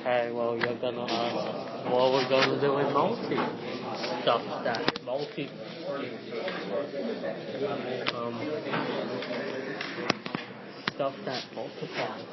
Okay, well, you're gonna ask what we're gonna do in multi. Stuff that multi. Stuff that multiplies.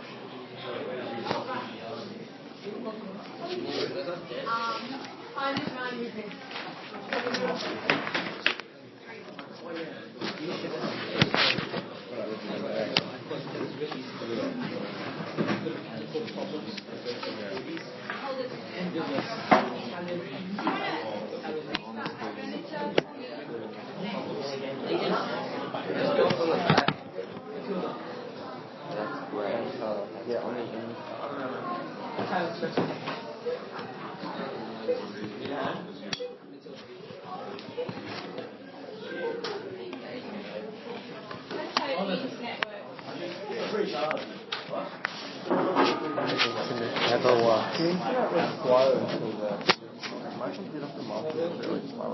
Never works. The internet was slow until my computer for multi was really slow.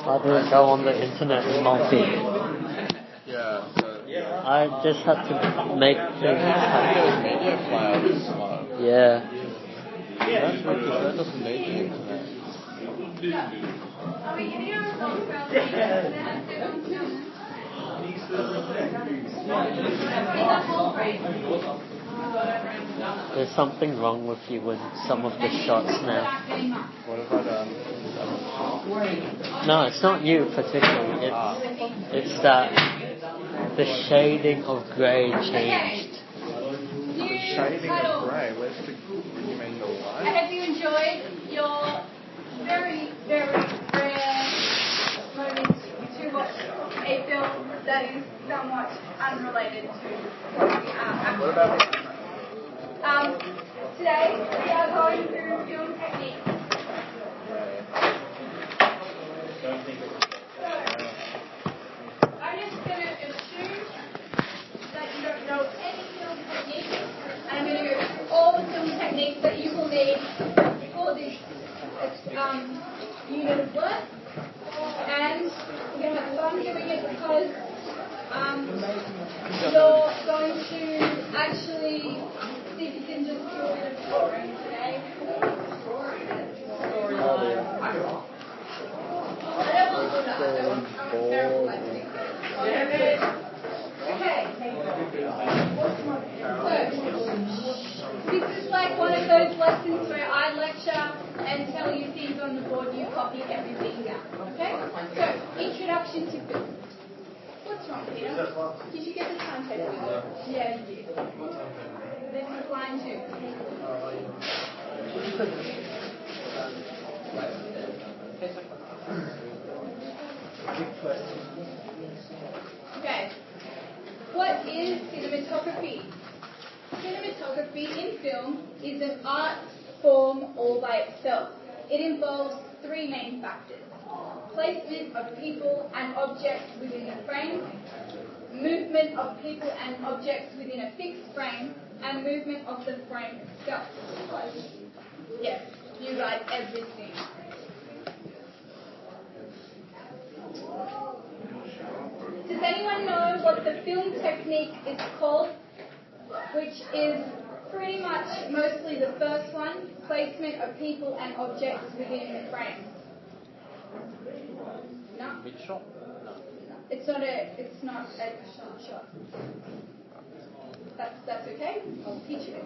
How do I go on the internet in multi? Yeah. I just had to make things happen. Media player is slow. Yeah. That's weird because that doesn't need the internet. There's something wrong with you with some of the shots now. What have I done? No, it's not you particularly. It's that the shading of grey changed. The shading of grey. Where's the? You mean the light? Have you enjoyed your very, very rare moment to watch a film that is somewhat unrelated to what we are? What about the? Today we are going through film technique. I'm just going to assume that you don't know any film technique, and I'm going to go through all the film techniques that you will need for this unit of work, and we're going to have fun doing it because you're going to actually see if you can just do a bit of drawing today. Okay. So, this is like one of those lessons where I lecture and tell you things on the board, you copy everything down. Okay? So, introduction to film. What's wrong, Peter? Did you get the timetable? Yeah, you did. This is line 2. Okay. What is cinematography? Cinematography in film is an art form all by itself. It involves 3 main factors: placement of people and objects within the frame, movement of people and objects within a fixed frame, and movement of the frame itself. Yes, you write everything. Does anyone know what the film technique is called? Which is pretty much mostly the first one, placement of people and objects within the frame. No. Mid-shot? No. It's not a shot. That's okay. I'll teach you it.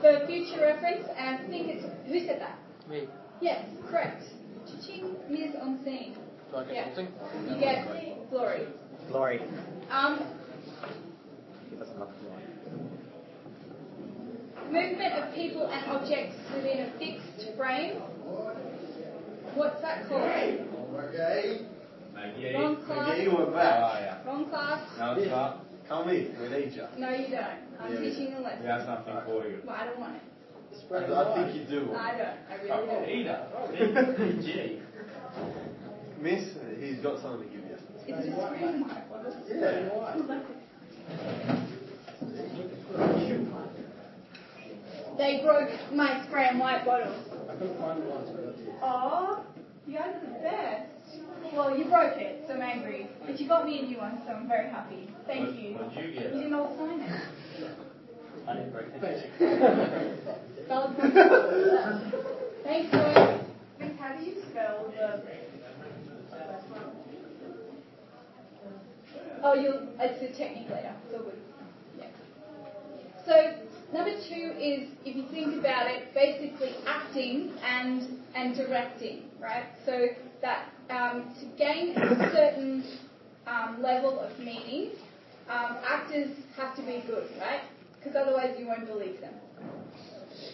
For future reference, and I think it's who said that? Me. Yes, correct. Cha-ching, mise en scene. Do I get something? You get glory. Glory. He doesn't love glory. Movement of people and objects within a fixed frame. What's that called? Okay. Wrong class. You were back. yeah. Wrong class. No, it's not. Come in. We need you. No, you don't. I'm teaching a lesson. We have something for you. Well, I don't want it. I think you do. I don't. I really don't. Miss, he's got something to give you. It's just frame. They broke my spray and white bottle. Oh, you guys are the best. Well, you broke it, so I'm angry. But you got me a new one, so I'm very happy. Thank you. What did you get? You didn't all sign it. Valid point. Thanks, Joy. Miss, how do you spell the... Oh, it's a technique later. It's all good. Yeah. So, number 2 is, if you think about it, basically acting and directing, right? So that to gain a certain level of meaning, actors have to be good, right? Because otherwise you won't believe them.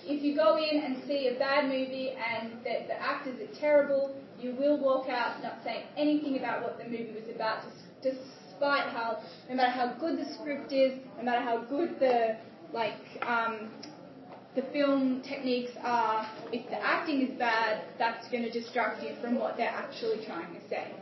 If you go in and see a bad movie and the actors are terrible, you will walk out not saying anything about what the movie was about, despite how, no matter how good the script is, no matter how good the film techniques are, if the acting is bad, that's going to distract you from what they're actually trying to say.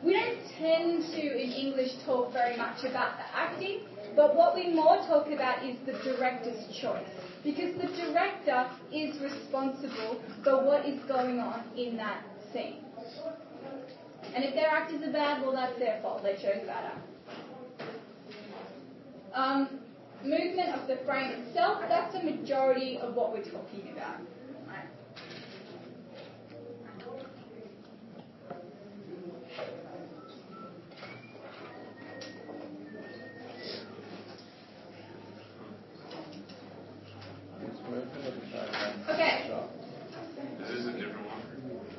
We don't tend to, in English, talk very much about the acting, but what we more talk about is the director's choice, because the director is responsible for what is going on in that scene. And if their actors are bad, well, that's their fault. They chose bad actors. Movement of the frame itself, that's the majority of what we're talking about. Right? Okay. Is this a different one?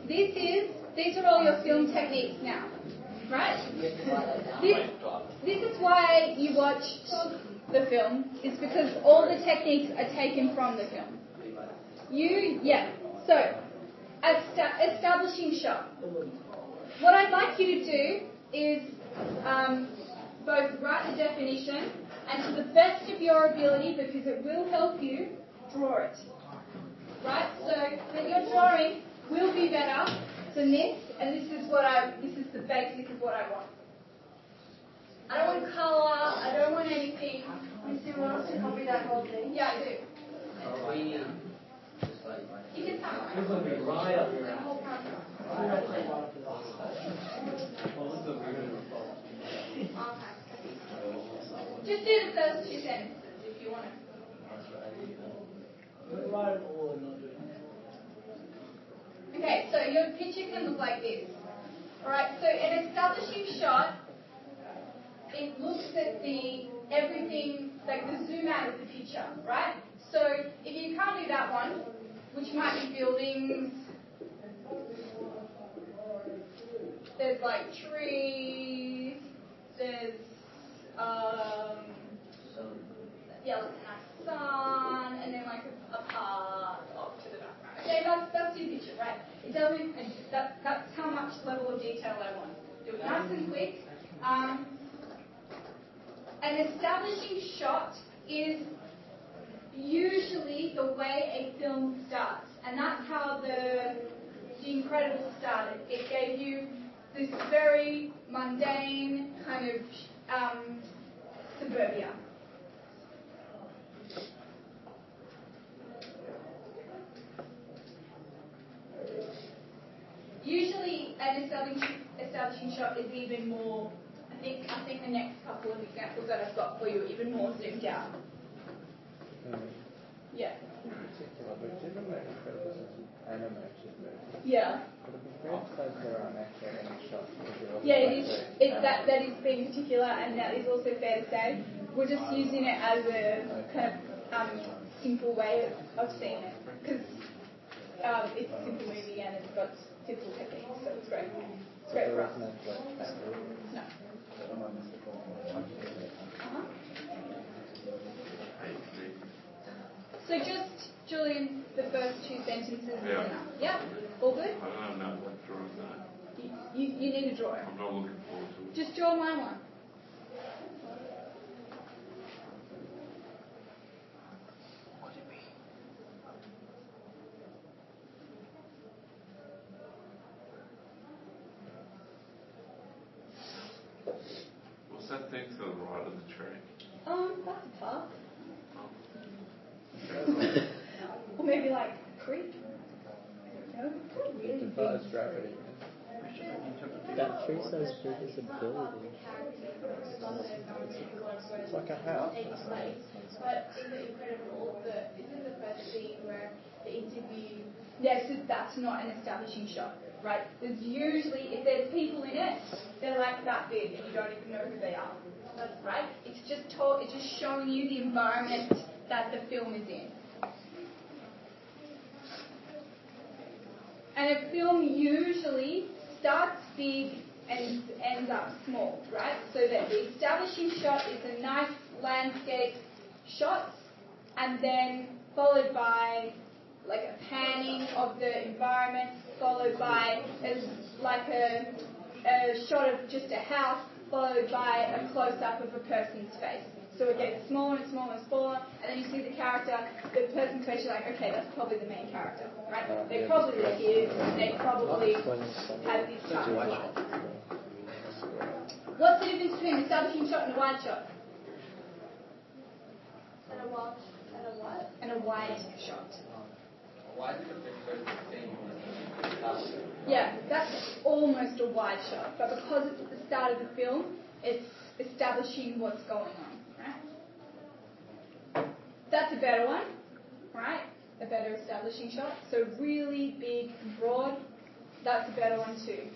These are all your film techniques now, right? This is why you watched the film, is because all the techniques are taken from the film. So, establishing shot. What I'd like you to do is both write the definition and, to the best of your ability, because it will help you, draw it. Right? So that your drawing will be better than this, and this is the basic of what I want. I don't want colour, I don't want anything. Miss, do you want us to copy that whole thing? Yeah, I do. You can summarize. The whole paragraph. Okay. Just do the first 2 sentences if you want to. Okay, so your picture can look like this. Alright, so an establishing shot, it looks at everything, like the zoom out of the picture, right? So if you can't do that one, which might be buildings, there's like trees, there's like a nice sun, and then like a park off to the background. Okay, that's your picture, right? It doesn't. That's how much level of detail I want. Do it nice and quick. An establishing shot is usually the way a film starts, and that's how The Incredibles started. It gave you this very mundane kind of suburbia. Usually, an establishing shot is even more. I think the next couple of examples that I've got for you are even more zoomed out. Yeah. Yeah. Yeah, that is being particular, and that is also fair to say. We're just using it as a kind of simple way of seeing it, because it's a simple movie and it's got simple techniques, so it's great. It's great for us. No. So just, Julian, the first 2 sentences is enough. Yeah? All good? I don't know what drawing that. You need a drawing. I'm not looking forward to it. Just draw my one. What's that thing to the right of the tree? That's a park. Or maybe like a creek. I don't know. Really big. That tree size big is a building. the like a house. takes place. But in The Incredibles, isn't the first scene where the interview? Yes, so that's not an establishing shot, right? There's usually, if there's people in it, they're like that big and you don't even know who they are, right? It's just showing you the environment that the film is in. And a film usually starts big and ends up small, right? So that the establishing shot is a nice landscape shot, and then followed by like a panning of the environment, followed by a shot of just a house, followed by a close-up of a person's face. So it gets smaller and smaller and smaller, and then you see the character, the person's face, you're like, okay, that's probably the main character, right? They probably live here, and they probably have this type of life. What's the difference between an establishing shot and a wide shot? And a watch. And a wide shot. Why is it the same? Yeah, that's almost a wide shot, but because it's at the start of the film, it's establishing what's going on, right? That's a better one, right? A better establishing shot. So really big and broad, that's a better one too.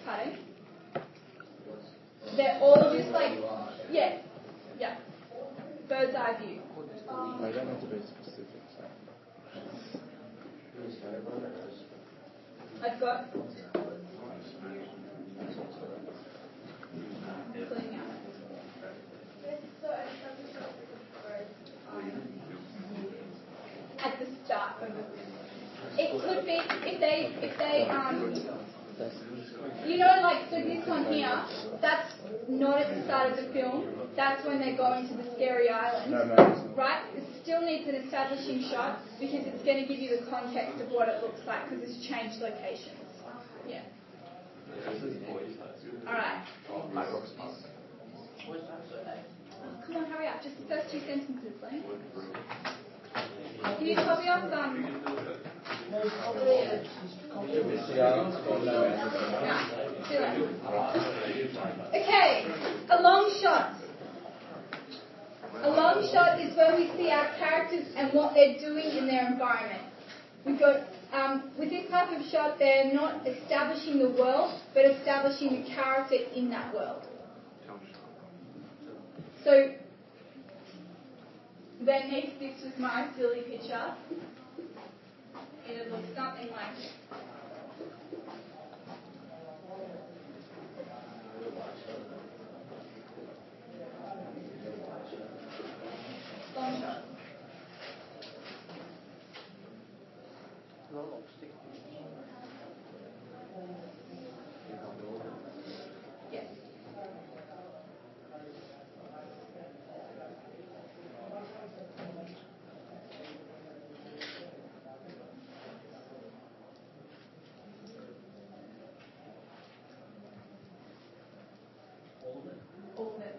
Pardon? They're all just like, yeah, bird's eye view. I don't have to be specific. So. I've got pulling out. At the start of the it could be if they so this one here, that's not at the start of the film, that's when they go into the scary island. Right? It still needs an establishing shot because it's going to give you the context of what it looks like because it's changed locations. Yeah. Alright. Come on, hurry up. Just the first two sentences, Blaine. Can you copy off Okay, a long shot. A long shot is when we see our characters and what they're doing in their environment. We've got, with this type of shot, they're not establishing the world, but establishing the character in that world. So, beneath this was my silly picture. It looks something like this. Long shot. Yes. All of it.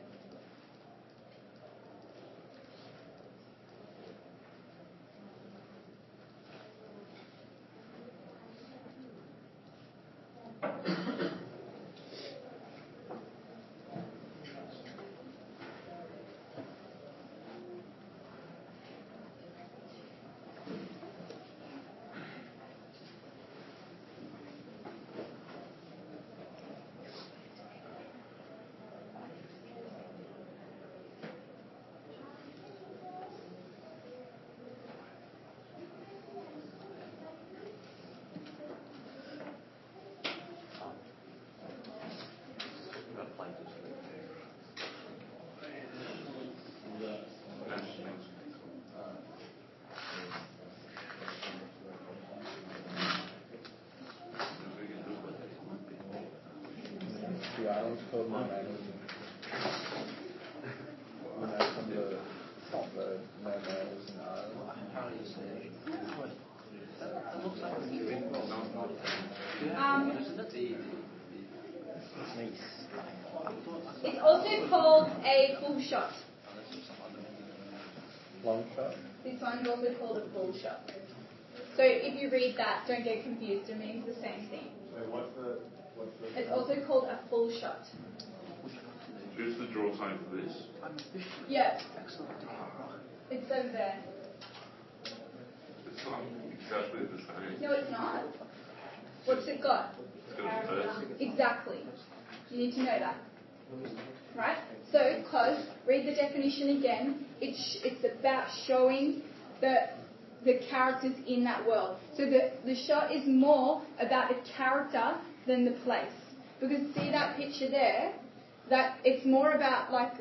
The island's called Mermaid. Some of the mermaids in Ireland. How do you say it? That looks like a dream. It's also called a full shot. Long shot. This one's also called a full shot. So if you read that, don't get confused. It means the same thing. Wait, what's the It's also called a full shot. Usually draw something for this. Yeah, Excellent. it's over there. It's not exactly the same. No, it's not. What's it got? It's got a person. Exactly. You need to know that. Right? So, close. Read the definition again. It's about showing the characters in that world. So the shot is more about the character than the place. Because see that picture there? That it's more about like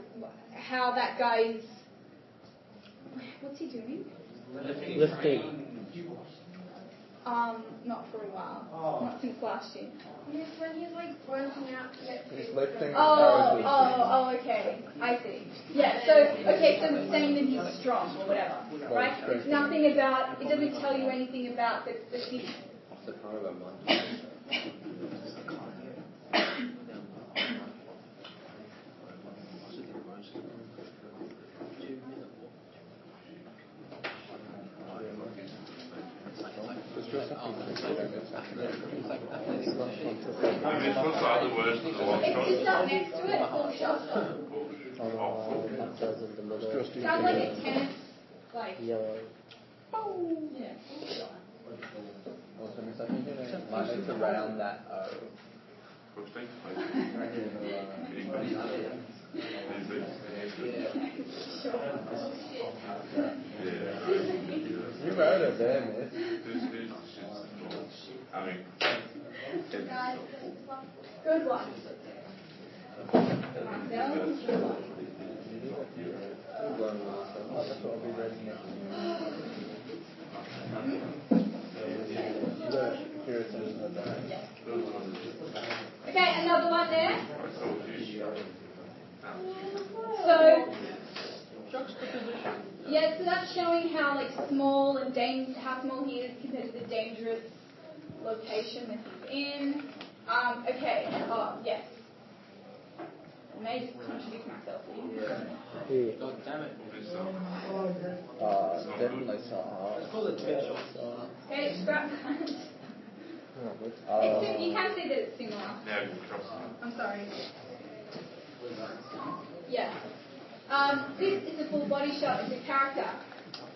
how that guy is. What's he doing? Lifting. Not for a while. Not since last year. Yes, when he's like working out to get He's lifting Okay. I see. Yeah, so it's saying that he's strong or whatever, right? It's nothing about, it doesn't tell you anything about the thing. Off the corner of my mind. I mean, what's the other words for the one shot? It's just up next to it, full shot. Sounds like a tennis, like, Yellow. yeah. Also, Miss, I think you might need to round that O. Which thing? Right here in You wrote it there, Miss. I mean, Good one. That's what I'll be reading next Okay, another one there. So, yeah, so that's showing how like small and how small he is compared to the dangerous location that he's in. Okay. Oh, yes. I may just contradict myself. God damn it. Definitely so. Let's call it 10 shots. Okay, scrap that. You can see that it's similar. now you can trust me. I'm sorry. Yeah. This is a full body shot of the character.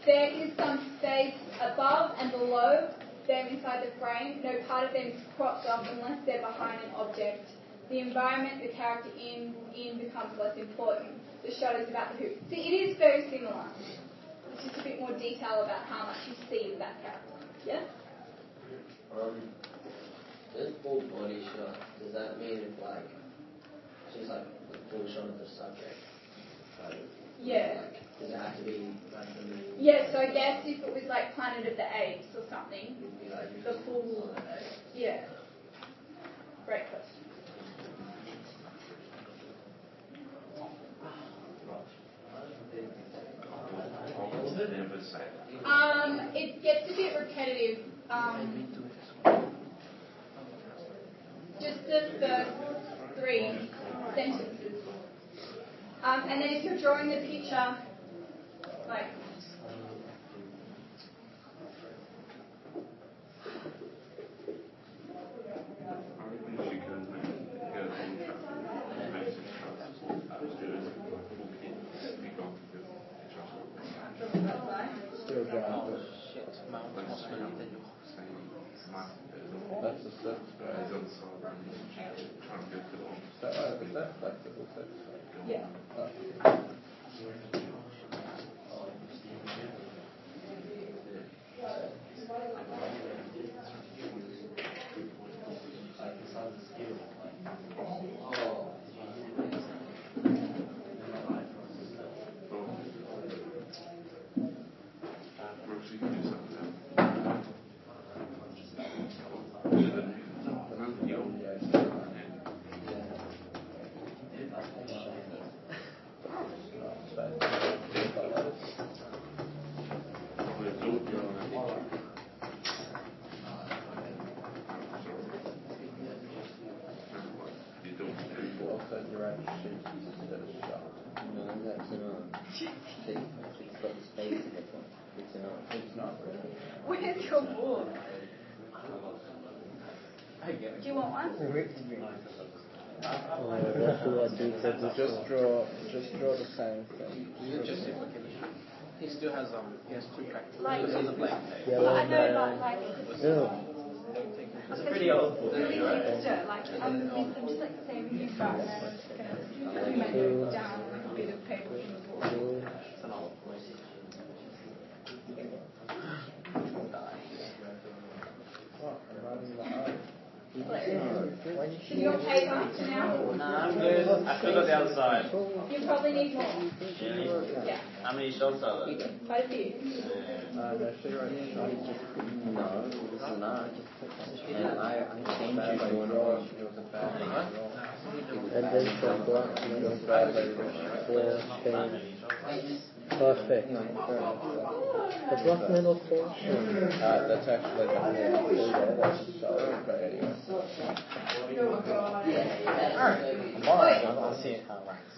There is some space above and below them inside the frame. No part of them is cropped off unless they're behind an object. The environment the character in becomes less important. The shot is about the who. See, it is very similar. It's just a bit more detail about how much you see of that character. Yeah? This full body shot, does that mean it's like just like the full shot of the subject? Like, Yeah. like, does it have to be randomly? Yeah, so I guess if it was like Planet of the Apes or something, It'd be like the full. Yeah. Great question. Never say that. It gets a bit repetitive. Just the first 3 sentences. And then if you're drawing the picture, like. Still drawing. Oh, shit. Mount Osman. That's the sixth grade. Is that flexible sixth grade? Yeah. Where's your board? Do you want one? What do I do for this Just one? draw the same thing. Just he still has he has two characters. Like- This is a blank page. Yellow I know, man. like, No. It's pretty old. really extra, like, I'm just like saving you back and I'm just gonna put my notes down on like a bit of paper from the board. No. It's an old What? I'm writing the art. So you want paper now? Nah, I'm good. I filled up the other side. You probably need more. Really? Yeah, How many shots are there? quite a few. No, she wrote shot. No, it's not. And I changed Bad it way to to an draw. orange. It was a bad way to draw. And then some black It was man. a bad way to draw. Four chains. Perfect. The black man of four chains. That's actually the whole thing there. That's the shoulder, but anyway. Tomorrow, I'll see how it works.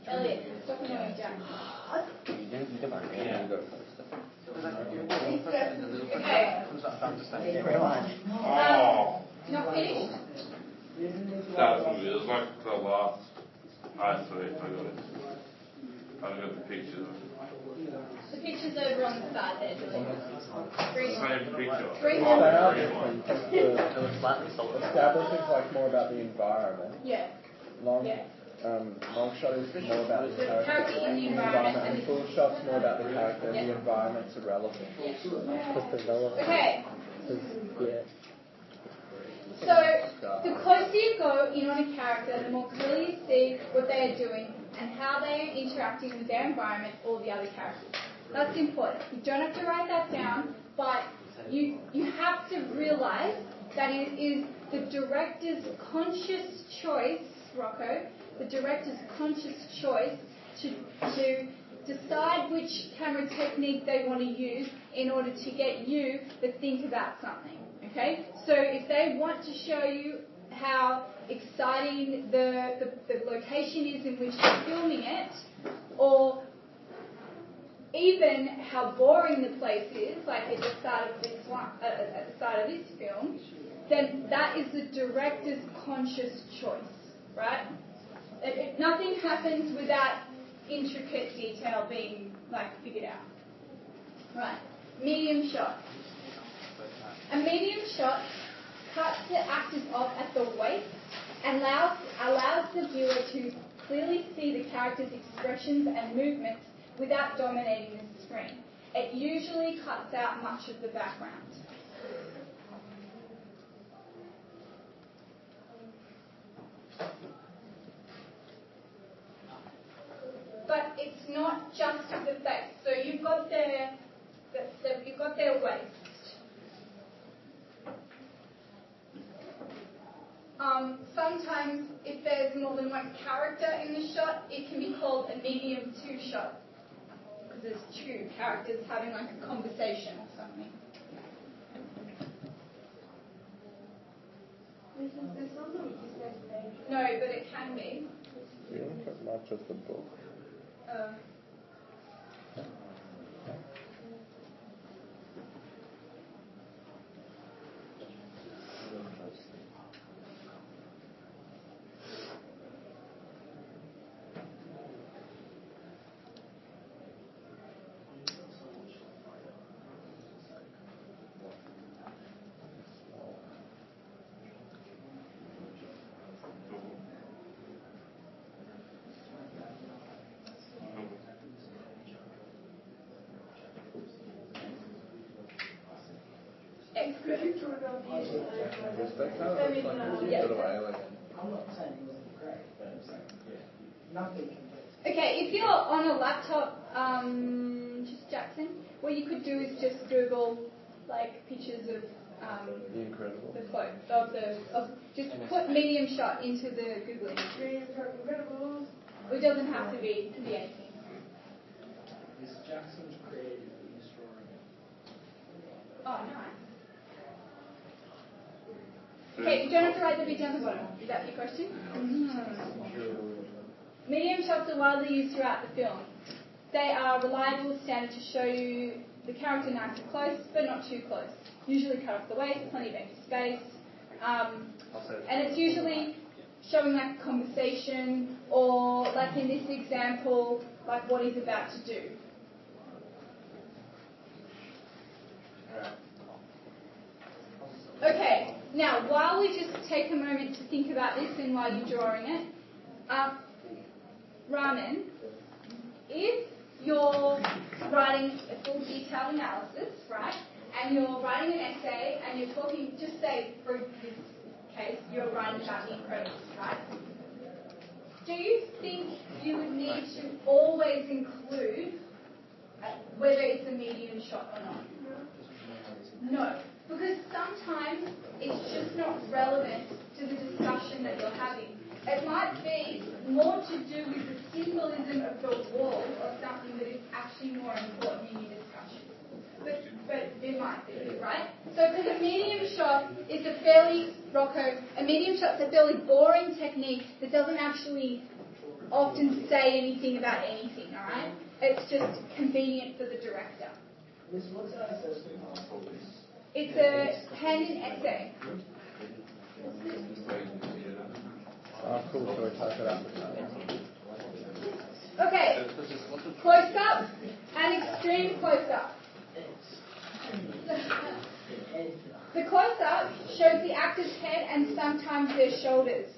Elliot, stop annoying Jack. You didn't mind. Yeah, you got it. Okay, Oh, not finished? that's what it is. Like the last. I see. I got it. I got the picture. The picture's over on the side there, Julie. Green one. Same picture. Green They one. are green one. different because the established is like more about the environment. Yeah, Long, yeah. long shot is more about the character. Character in the environment and And full shot's more about the character. And the environment's irrelevant. Because develop. Okay, Yeah. so the closer you go in on a character, the more clearly you see what they are doing and how they are interacting with their environment or the other characters. That's important. You don't have to write that down, but you have to realize that it is the director's conscious choice, Rocco, the director's conscious choice to decide which camera technique they want to use in order to get you to think about something. Okay? So if they want to show you how exciting the location is in which they're filming it, or even how boring the place is, like at the start of this one, at the start of this film, then that is the director's conscious choice, right? Nothing happens without intricate detail being figured out. Right. Medium shot. A medium shot cuts the actors off at the waist and allows the viewer to clearly see the character's expressions and movements without dominating the screen. It usually cuts out much of the background. But it's not just the face. So you've got their waist. Sometimes, if there's more than one character in the shot, it can be called a medium two shot, because there's two characters having a conversation or something. No, but it can be. You don't put much of the book. Excellent. Because they kind of look like a Yeah. little alien. Okay, if you're on a laptop, just Jackson, what you could do is just Google pictures of The Incredible. the clothes just put medium shot into the Google image. It doesn't have to be anything. Is Jackson's creative in this drawing? Oh, nice. Okay, you don't have to write the bit down the bottom. Is that your question? Medium shots are widely used throughout the film. They are a reliable standard to show you the character nice and close, but not too close. Usually cut off the waist, plenty of empty space. And it's usually showing like a conversation or like in this example, like what he's about to do. Okay, now while we just take a moment to think about this and while you're drawing it, Raman, if you're writing a full detailed analysis, right, and you're writing an essay and you're talking, just say for this case, you're writing about the Incredibles, right? Do you think you would need to always include whether it's a medium shot or not? No, because sometimes it's just not relevant to the discussion that you're having. It might be more to do with the symbolism of the wall or something that is actually more important in your discussion. But it might be, right? So because a medium shot is a fairly boring technique that doesn't actually often say anything about anything, alright? It's just convenient for the director. It's a hand-in essay. Oh, cool. So we type it up. Okay, close-up and extreme close-up. The close-up shows the actor's head and sometimes their shoulders.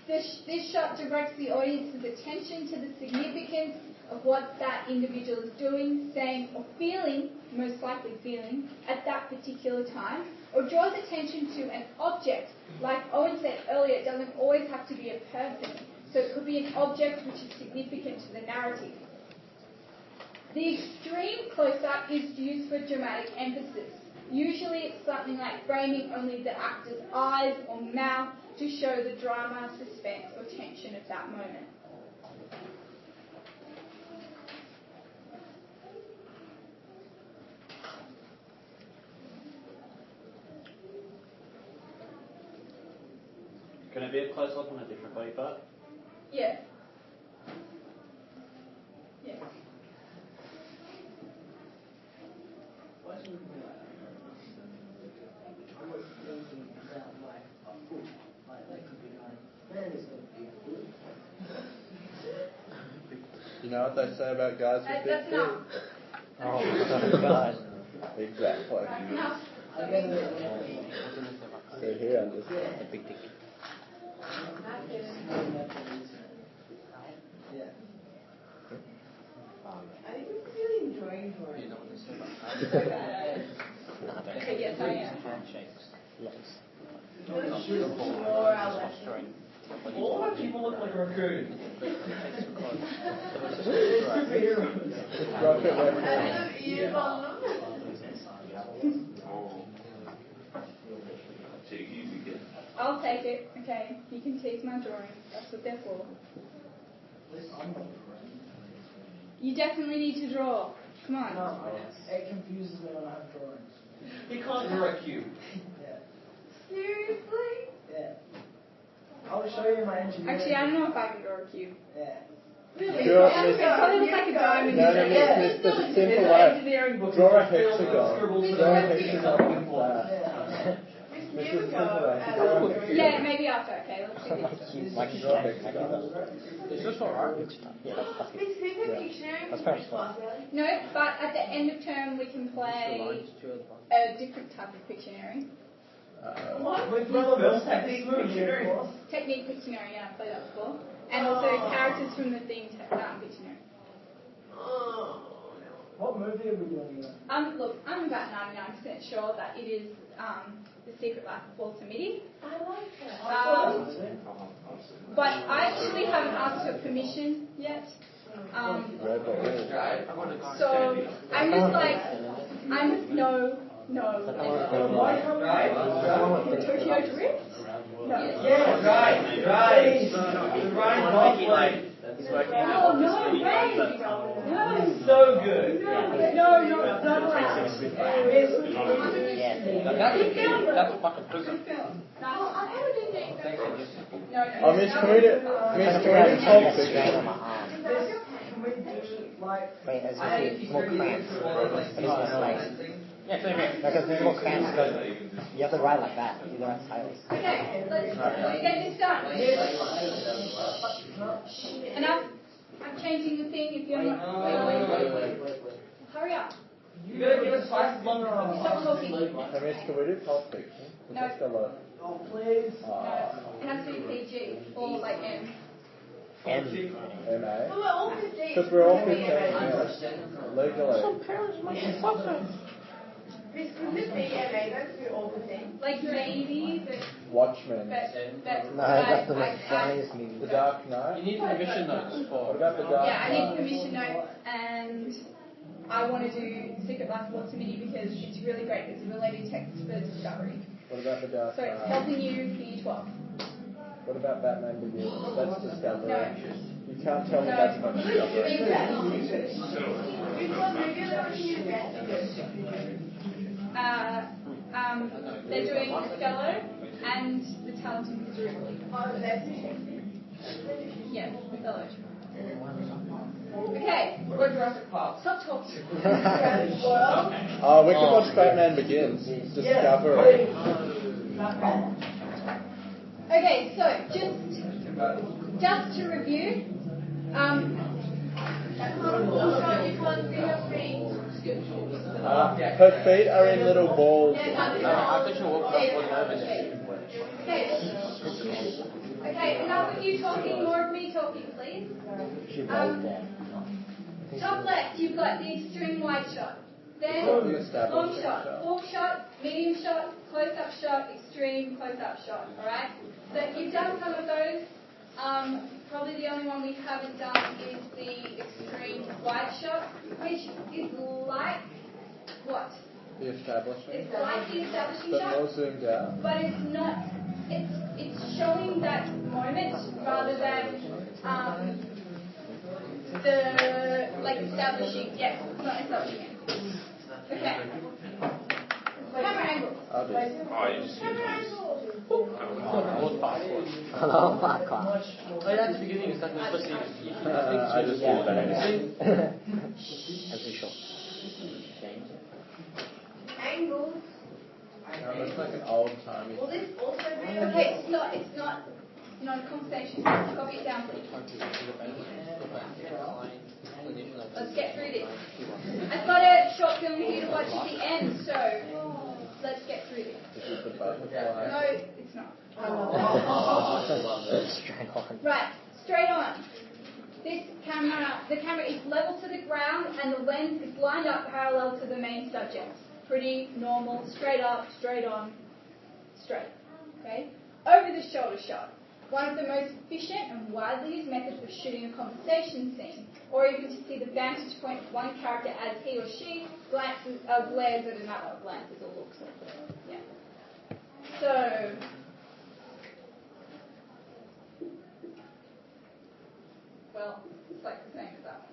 This shot directs the audience's attention to the significance of what that individual is doing, saying, or feeling, most likely feeling, at that particular time, or draws attention to an object. Like Owen said earlier, it doesn't always have to be a person, so it could be an object which is significant to the narrative. The extreme close-up is used for dramatic emphasis. Usually it's something like framing only the actor's eyes or mouth to show the drama, suspense, or tension of that moment. Can it be a close-up on a different body part? Yeah. Yeah. You know what they say about guys with big That's feet? enough. Oh, God. Exactly. That's enough. So here I'm just A big dick. Okay, yes, I am. Handshakes. Lots. All our people look like a raccoon. Rocket Web. I'll take it. Okay, you can tease my drawing. That's what they're for. You definitely need to draw. Come on. No, it confuses me when I have drawings. He can't draw a cube. Yeah. Seriously? Yeah. I'll show you my engineering. Actually, I don't know if I can draw a cube. Yeah. Really? Sure, It probably looks like a diamond. No, there's a simple way. Draw a hexagon. Draw a hexagon like that. This is a simple way. Yeah, maybe after. Okay, let's do this. Like a Draw a hexagon. Is this alright? Yeah, that's fucking. That's very smart. No, but at the end of term we can play a different type of Pictionary. With relevant technique. Technique Pictionary, yeah, I played that before. And also characters from the theme Pictionary. What movie are we doing again? Look, I'm about 99% sure that it is The Secret Life of Walter Mitty. I like that. But I actually haven't asked for permission yet. So I'm just like, no. Tokyo Drift? No. Yeah, right. Oh, no way! No. So good. No, not right. That's fucking prison. Oh, Miss, can we do Pulp Fiction? On my arm. Can we do, like... Wait, as if it's more cramped. But it's just like, Yeah, same here. Because there's more cramps because you have to ride like that. You don't have tires. Okay, let's get this done. Enough? I'm changing the thing if you're not. Hurry up. You gotta give us twice as long as Stop talking. Can we do Pulp Fiction? No. Just a lot. Oh, please. No, it has to be PG or like M. MA? But we're all 15. Because we're all 15, yeah. Legally. This could just be MA, don't we all 15? Like maybe, but Watchmen. but No, that's the most funniest movie. The Dark Knight? You need permission notes for. What about The Dark yeah, I Knight? need permission notes, and I want to do Secret Life of Walter Mitty because it's really great. It's a related text for Discovery. What about The Dark So it's Knight? helping you for year 12. What about Batman Begins? That's Discovery. No. You can't tell me No. that's not Discovery. Which one movie are they watching you best? They're doing Othello and The Talented Mr. Ripley. Oh, that's Yeah, Othello. Okay, or Jurassic Park. Stop talking. Oh, we could watch Batman Begins. Discovery. Okay, so just to review, Her feet are in little balls. I think she'll walk back for the moment. Okay, enough of you talking, more of me talking, please. Top left, you've got the extreme wide shot. Then long shot, full shot, medium shot, close-up shot, extreme close-up shot. Alright? So you've done some of those. Probably the only one we haven't done is the extreme wide shot, which is like what? The establishing. It's like the establishing But shot, more zoomed out. but it's not. It's showing that moment rather than the like establishing. Yes, it's not establishing it. Okay. Camera angle. Oh, you just use this. Oh my god. Oh, that's the beginning. It's like especially if you I just do that. As usual. Angles. No, that's like an old timey. Will this also be Okay, it's not a conversation. Copy it down, please. Let's get through this. I've got a short film for you to watch at the end, so let's get through this. This is the butterfly. No, it's not. Straight on. Right, straight on. The camera is level to the ground and the lens is lined up parallel to the main subject. Pretty normal, straight up, straight on, straight. Okay? Over the shoulder shot. One of the most efficient and widely used methods of shooting a conversation scene, or even to see the vantage point of one character as he or she glares at another. Glances or looks at them. Yeah. So, well, it's like the same as that one.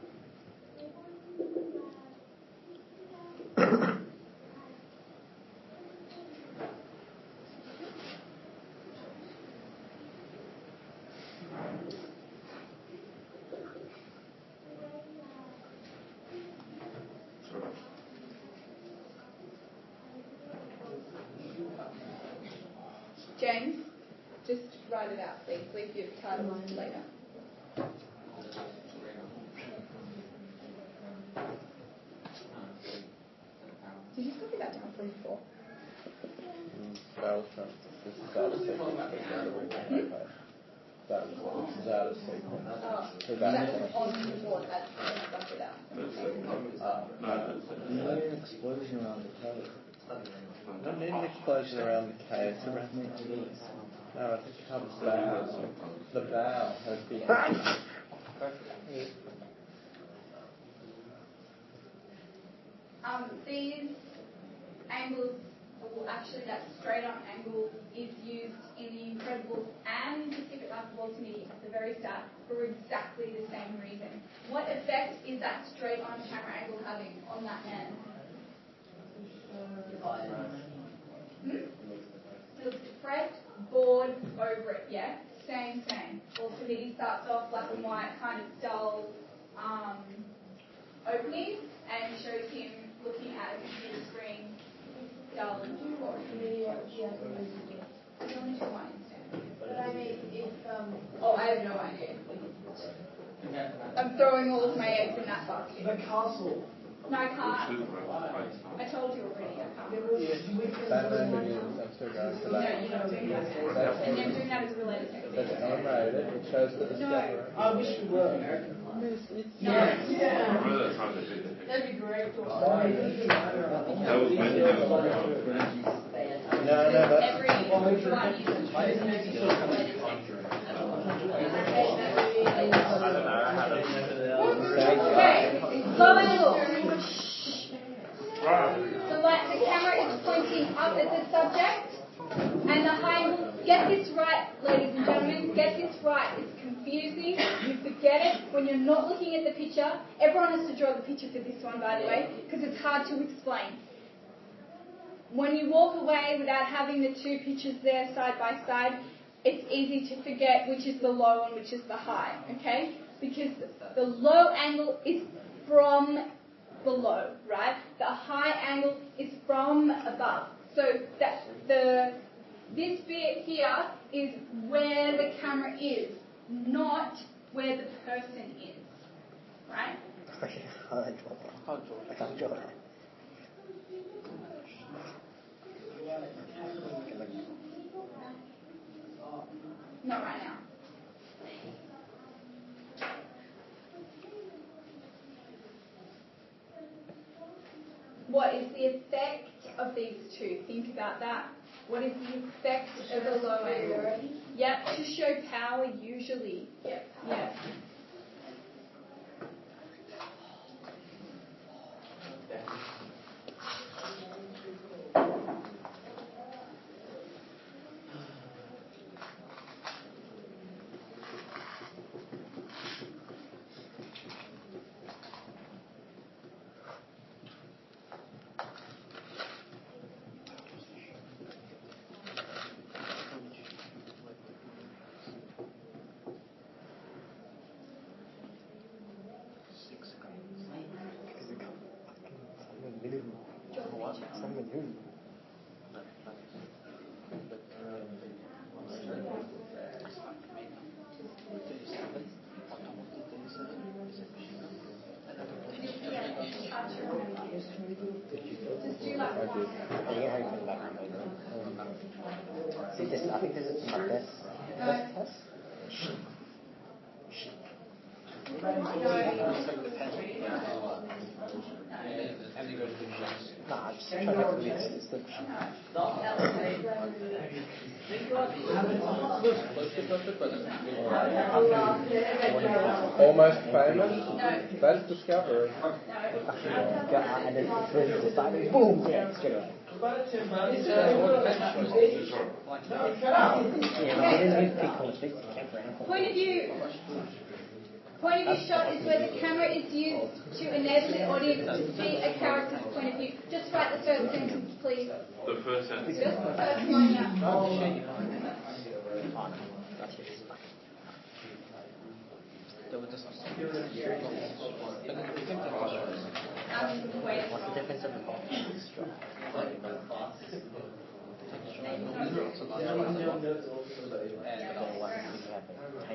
James, just write it out, please. Leave your title later. Did you copy that down from before? That was from this is out of sequence. This is out of sequence. So That was on the board as I stuck it out. You need an explosion around the cave. I don't need an explosion around the cave. No, it's a cub's bow. The bow has been. These angles, well, actually that straight on angle is used in The Incredibles and The Secret Life of Walter Mitty at the very start for exactly the same reason. What effect is that straight on camera angle having on that man? Looks depressed, bored, over it, yeah? Same. Walter Mitty starts off black and white, kind of dull opening, and shows him looking at a computer screen dull. There's only two lines. But I mean, if Oh, I have no idea. I'm throwing all of my eggs in that basket. The castle. No, I can't. I told you already, I can't. Batman Begins, I'm still going for No, that. you're not doing that. And then doing that as a related text. That's M-rated, it shows the discoverer. I wish we were. No. that'd be great. That was meant to No, but... Every one uses related text. Okay, low angle. The camera is pointing up at the subject, and the high angle. Get this right, ladies and gentlemen. Get this right. It's confusing. You forget it when you're not looking at the picture. Everyone has to draw the picture for this one, by the way, because it's hard to explain. When you walk away without having the two pictures there side by side, it's easy to forget which is the low and which is the high, okay? Because the low angle is from below, right? The high angle is from above. So that this bit here is where the camera is, not where the person is, right? Not right now. What is the effect of these two? Think about that. What is the effect of the low angle? Yep, to show power usually. Yep. Yes. See this, I think this is not this. This test? Nah, I'm just trying to read this. Almost famous? That's Discovery. And then it's really decided, boom, yeah, straight away. Point of view shot is where the camera is used to enable the audience to see a character's point of view. Just write the first sentence, please. The first sentence. Just the first line out. What's the difference of the ball?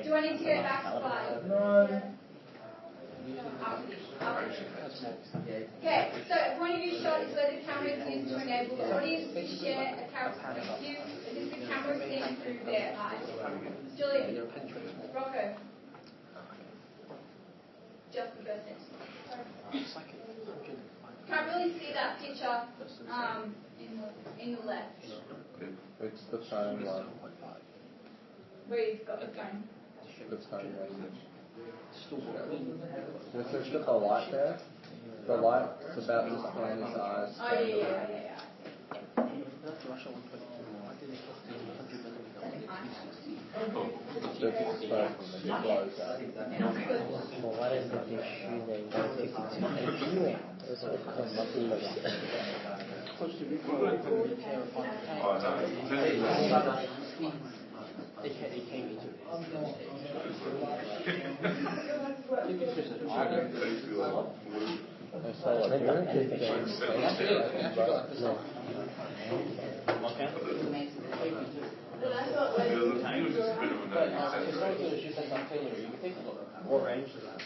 Do I need to go back a slide? No. Okay, so a point of view shot is where the camera is used to enable the audience to share a character's point of view because the camera is seen through their eyes. Julie, Rocco. Just the first sentence. Can't really see that picture in the left. It's the phone one. Where you've got the phone. The phone message. This has got the light there. The light's about to scan his eyes. Oh, yeah. Just supposed to close that. Well, what is the issue then? It's a So like, It was a huge bit of What range is that?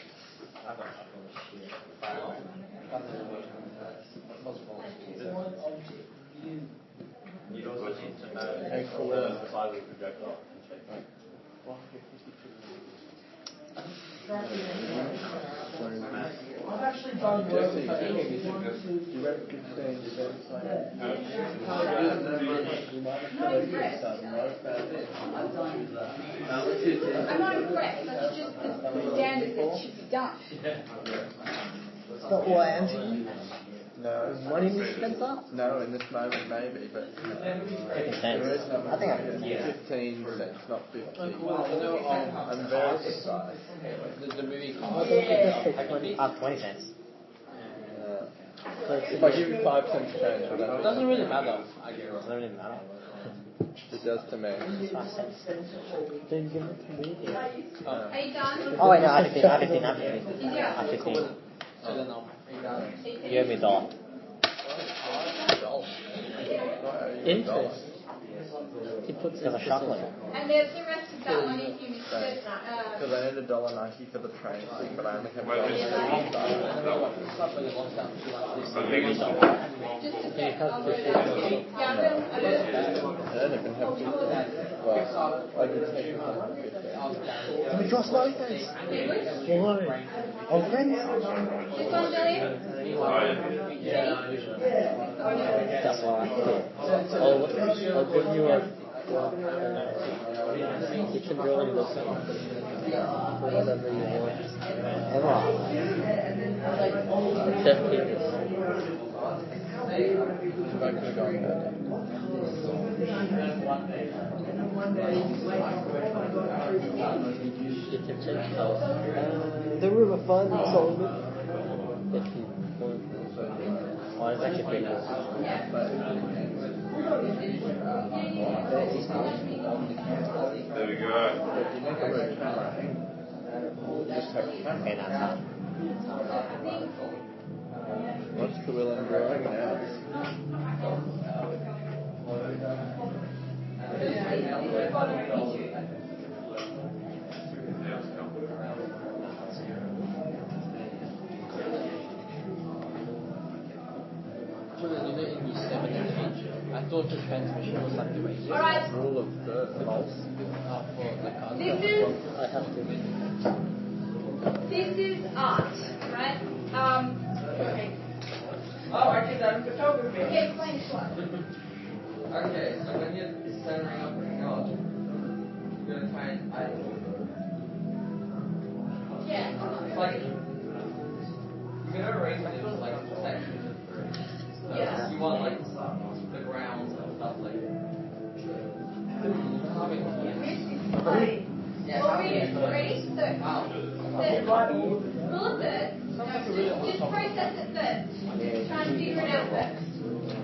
I've actually done work. You read 15 cents. I'm not impressed. That's just the standard that should be done. It's not what I am. No. Money dispenser? No, in this moment maybe, but there is no. I think I can. 15 cents, not 50. Well, you know, I'm very surprised. the movie Up 20 cents. If I give you 5 cents change, would that It doesn't really matter, I guess. Doesn't really matter. It does to me. 5 cents. Then give it to me. Are you done? Oh wait, no, I 15. So then You owe me $1. Interest. He puts There's a chocolate. And there's the rest of that one if you missed it. Because I need $1.90 for the train thing, but I only have Wait, $1.50. Just a sec. I'll go down. Yeah, I will. I don't even have 50. Well, I can take it from 50. Can we draw smiling face? Why? Oh, friends? This one, Billy? That's why I thought. I'll give you a. You can draw in this one. Whatever you want. Except penis. I could have gone there. You can change color. The room of fun, Solomon. If you want. Oh, it's actually pretty cool. There we go. Okay, that's hard. What's the will and drawing now? in year 7 and 8, I thought the transmission was like the radio. Alright. Rule of thirds. For the car. I have to. This is art, right? Okay. Oh, I did that in photography. Okay, explain this one. Okay, so when you're centering up a shot, you're going to try and Yeah. it's like you're going to arrange it into like sections of three. So Yeah. you want like the grounds and stuff like that. Yeah, Well, read it. Ready? So, rule of thirds. Just process it first. Try and figure it out first.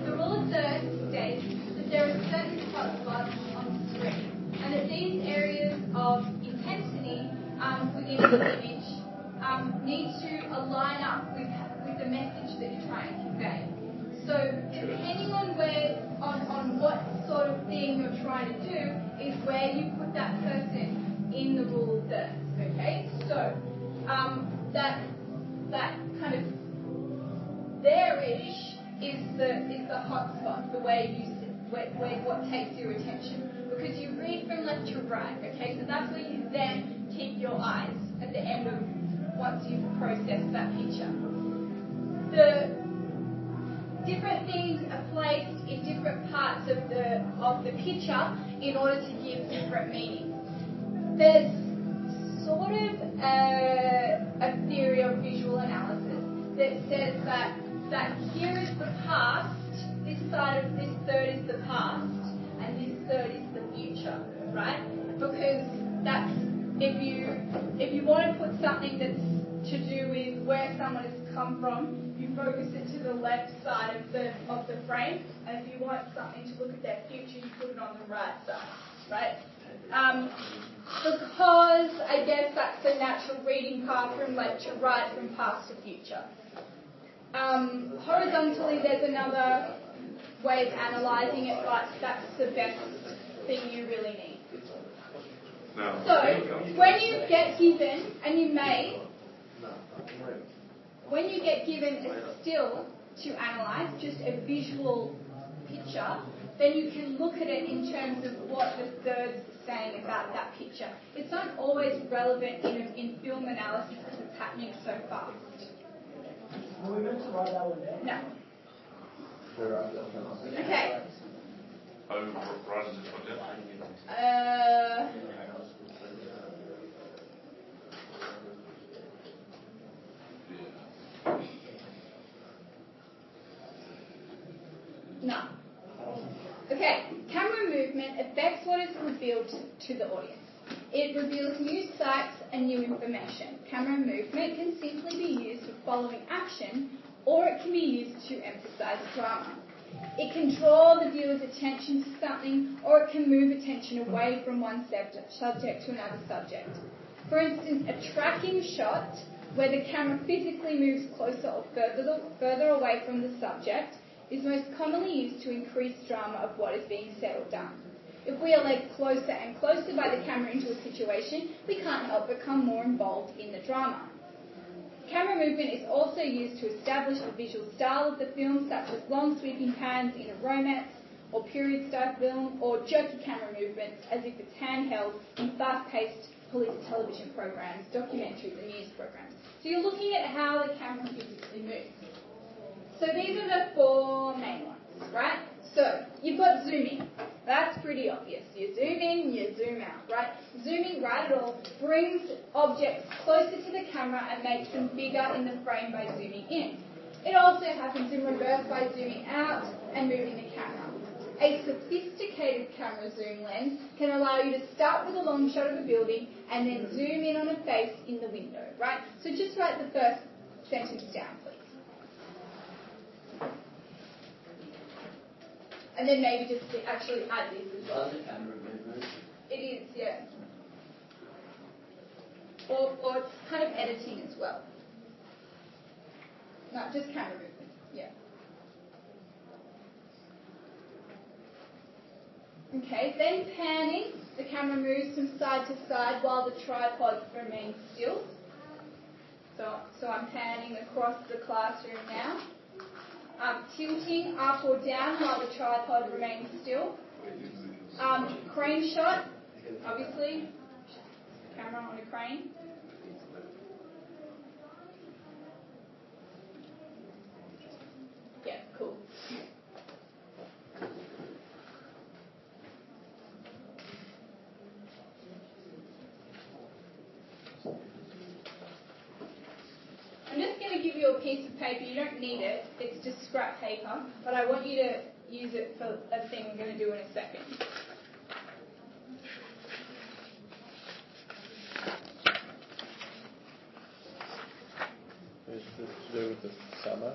The rule of thirds states that there are certain hotspots on the screen, and that these areas of intensity within the image need to align up with the message that you're trying to convey. So depending on what sort of thing you're trying to do is where you put that person in the rule of thirds. Okay, so that kind of there-ish is the hot spot, the way you what takes your attention, because you read from left to right. Okay, so that's where you then keep your eyes at the end of once you've processed that picture. The different things are placed in different parts of the picture in order to give different meanings. There's sort of a theory of visual analysis that says that here is the past, this side of this third is the past, and this third is the future, right? Because that's if you want to put something that's to do with where someone has come from, you focus it to the left side of the frame, and if you want something to look at their future, you put it on the right side, right? Because I guess that's the natural reading path from left to right, from past to future. Horizontally, there's another way of analysing it, but that's the best thing you really need. No. So, when you get given, and you may, when you get given a still to analyse, just a visual picture, then you can look at it in terms of what the third's saying about that picture. It's not always relevant in film analysis because it's happening so fast. Are we meant to write that one down? No. Sure. Okay. Are we writing this one down? No. Okay, camera movement affects what is revealed to the audience. It reveals new sights and new information. Camera movement can simply be used for following action, or it can be used to emphasize drama. It can draw the viewer's attention to something, or it can move attention away from one subject to another subject. For instance, a tracking shot, where the camera physically moves closer or further away from the subject, is most commonly used to increase drama of what is being said or done. If we are led closer and closer by the camera into a situation, we can't help but become more involved in the drama. Camera movement is also used to establish the visual style of the film, such as long sweeping pans in a romance or period-style film, or jerky camera movements as if it's handheld in fast-paced police television programs, documentaries and news programs. So you're looking at how the camera physically moves. So these are the four main ones, right? So you've got zooming. That's pretty obvious. You zoom in, you zoom out, right? Zooming right at all brings objects closer to the camera and makes them bigger in the frame by zooming in. It also happens in reverse by zooming out and moving the camera. A sophisticated camera zoom lens can allow you to start with a long shot of a building and then zoom in on a face in the window, right? So just write the first sentence down, please. And then maybe just actually add this as well. It is, yeah. Or it's kind of editing as well. No, just camera movement, yeah. Okay, then panning. The camera moves from side to side while the tripod remains still. So I'm panning across the classroom now. Tilting up or down while the tripod remains still. Crane shot, obviously, camera on a crane. Yeah, cool. I'm just going to give you a piece of paper. You don't need it. It's just scrap paper. But I want you to use it for a thing I'm going to do in a second. Is this to do with the summer?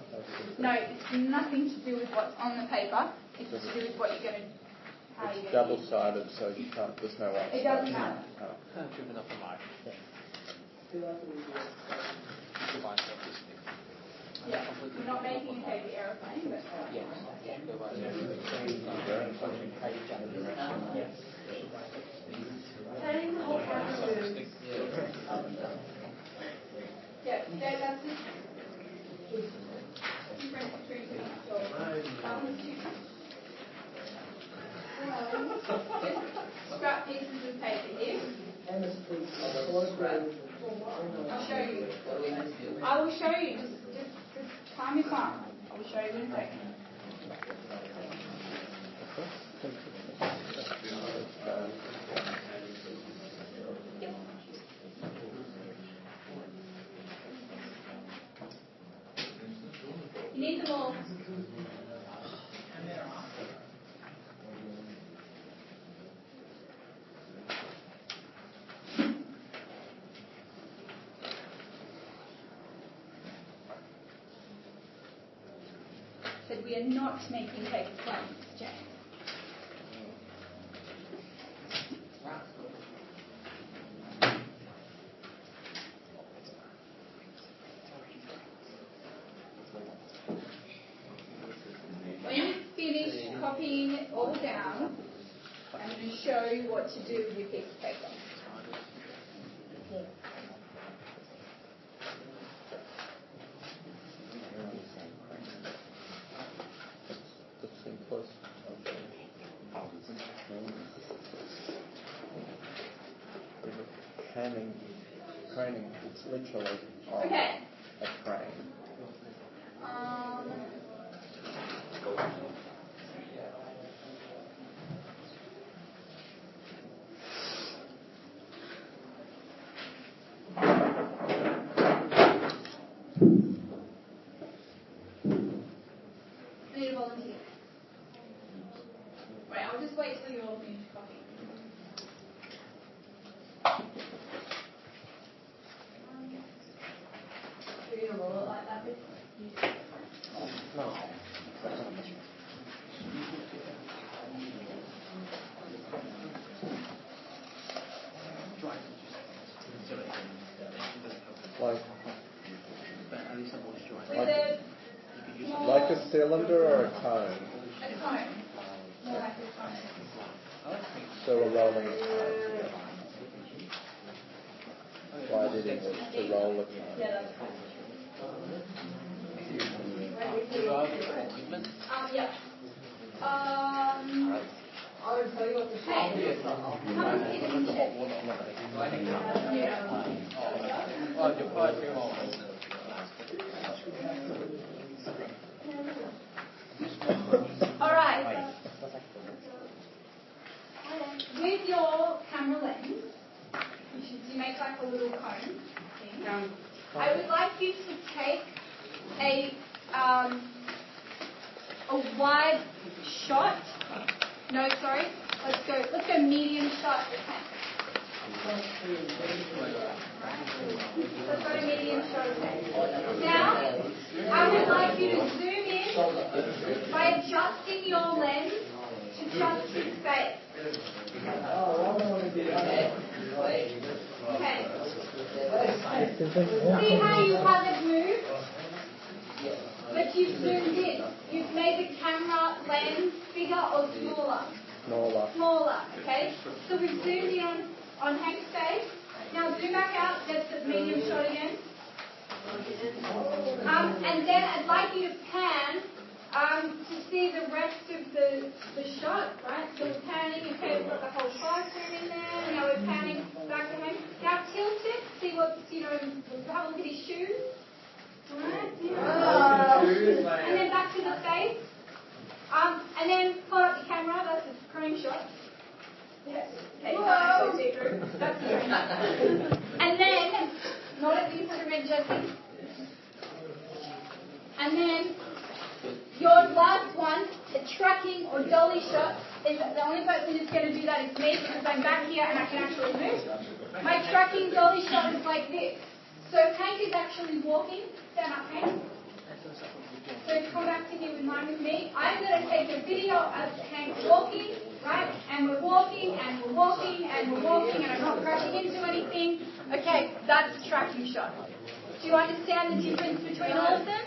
No, it's nothing to do with what's on the paper. It's to do with what you're going to... It's double-sided, so you can't... There's no way. It doesn't matter. Driven up the mark. Yeah, we're not making a heavy aeroplane, but... Yes. Turning the whole camera. Yeah, that's the difference between just scrap pieces of paper here. I'll show you. I will show you. Just time your phone. I will show you in a second. You need them all. Said we are not making paper planes, James. copying it all down. I'm going to show you what to do with your piece of paper. Craning, it's literally on Okay. a crane. I need a volunteer. Right, I'll just wait till you all finish copying. Are you going to roll it like that? No. Like a cylinder or a cone? A cone. More like a cone. So a rolling cone. Why did it to roll a cone? Yeah, that's fine. Yeah. I would tell you what to say. All right. With your camera lens, which is you make like a little cone thing, I would like you to take a wide shot. No, sorry. Let's go medium shot. Let's go to medium shot. Now, I would like you to zoom in by adjusting your lens to just his face. Okay. See how you haven't moved? But you've zoomed in. You've made the camera lens bigger or smaller? Smaller, okay? So we've zoomed in on Hank's face. Now zoom back out, that's the medium shot again. And then I'd like you to pan to see the rest of the shot, right? So we're panning, okay, we've got the whole classroom in there. Now we're panning back to Hank. Now tilt it, see what's, have a look at his shoes. Right? And then back to the face. And then pull up the camera, that's a crane shot. Yes. Okay, so see-through. That's the crane shot. And then, not at the instrument, Jesse. And then, your last one, the tracking or dolly shot, is the only person who's going to do that is me because I'm back here and I can actually move. My tracking dolly shot is like this. So Hank is actually walking. Stand up, Hank. So come back to here in line with me. I'm going to take a video of Hank walking, right? And we're walking, and we're walking, and we're walking, and I'm not crashing into anything. Okay, that's the tracking shot. Do you understand the difference between all of them?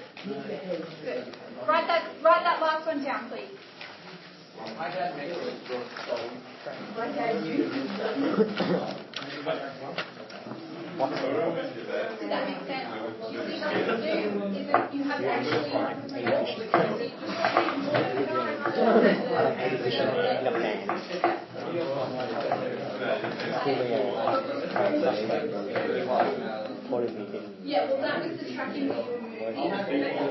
Good. Write that last one down, please. My dad makes it. My dad, you. Does that make sense? You see what you do is that you have actually yeah, well that was the tracking that you were moving.